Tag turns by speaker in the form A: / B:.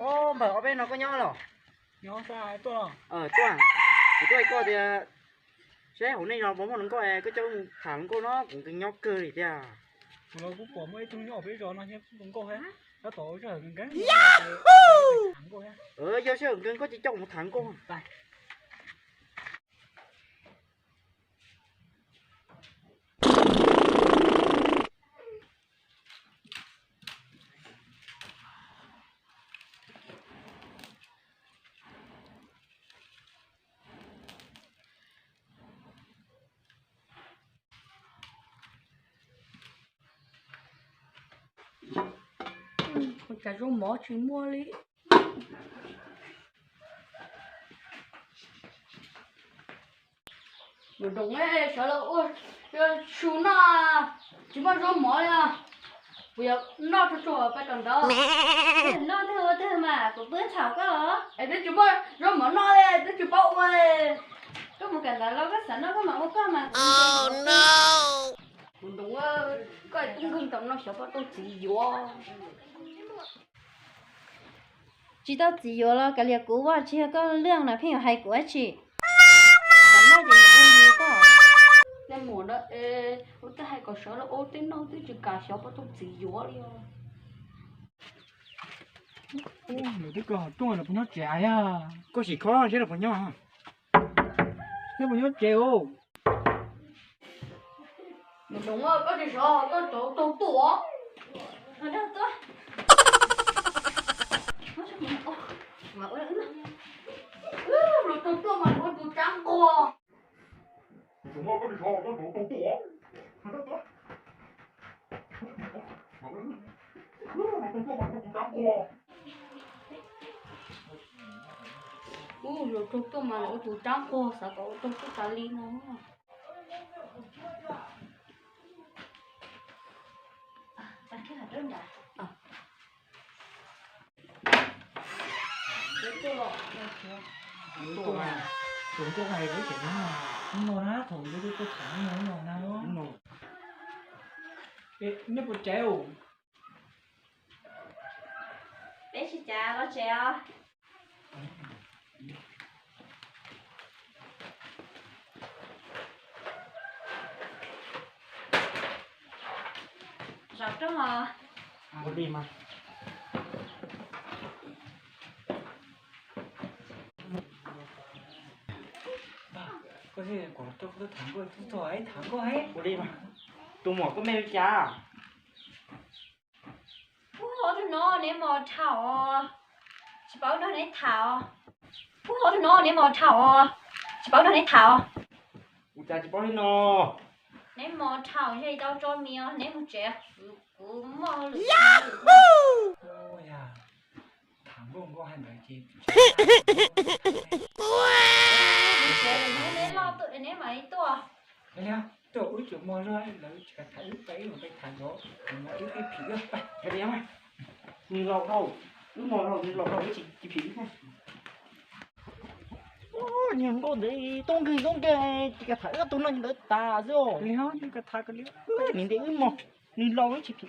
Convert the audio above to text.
A: ô bảo ở bên nó có nho rồi
B: nhỏ sao tôi
A: tôi có thì sẽ hôm nay nó bố nó có cái chỗ thằng cô nó cũng cái nhóc cơ thì à
B: nó cũng có mấy thứ nhỏ bây giờ nó nhé cũng có hết nó tổ cho cái
A: do sẽ gần có chỉ trong một thằng cô
B: tại
C: chả rau mỏ chỉ mua đi rồi đúng ấy sợ là ôi chú nó chỉ mua rau mỏ nha bây giờ nó cho chùa phải cần đó
D: nó thưa mà của bữa thảo có hả?
C: ấy đấy chú mua rau mỏ nó đây đấy chú bậu ơi
D: Có một cái là nó có sẵn nó có mà có mà.
C: oh no đúng ơi cái tung gừng tổng nó sợ bắt tôi chỉ vô
D: Chỉ tao chỉ vô là cái liệt cũ và chỉ có lương là phim hay của chị. Cảm ơn chị ơi có.
C: nên muốn đó tôi ta hay có sợ là ô tên nó tôi chỉ cả sợ bắt tôi chỉ vô đi
B: người cái cờ tôi là nó trẻ à
A: có chỉ khó chứ là của nhau
B: nếu mà nó trèo
C: đúng rồi có gì sợ có tổ tổ
D: Ở đâu tôi?
C: mà ôi rồi tổ mà ôi tổ trắng cô
A: chúng ta có đi sao có tổ
C: rồi tổ mà ôi tổ trắng cô sao có tổ cá ly nó
D: Bạn cái là đơn giản.
B: tôi mà chúng tôi hay với chuyện nó nát thùng với cái thằng nó nào nó bị treo
D: Bé chị cha nó treo. Rọc trong họ.
A: một đi mà
B: có gì của tôi có thằng có ấy
A: một đi mà tôi mỏ có mê cha
D: Ủa thì nó nếu mà thảo. Chị bảo nó lấy thảo. Ủa thì nó nếu mà thảo. Chị bảo nó lấy thảo.
A: cha chỉ bảo nó
D: Nếu mà thảo thì tao cho miêu nếu mà trẻ cũng mò được.
B: ôi à thằng cũng có hai người chị
D: Nếu lo tụi nếu mà ấy tua.
B: thấy không tôi úi chuyện mò rồi lấy cả thằng lúc đấy mà cái thằng đó nó yếu cái phỉ á
A: cái đéo mày nhìn lọc đâu cứ mò đâu nhìn lọc đâu cái chị phí thôi nhìn con đấy tung cái chỉ cả phải cái tung nó đỡ tà rồi
B: lấy hết cái thằng cái liếc
A: nhìn thấy mò nhìn lọc cái chị phí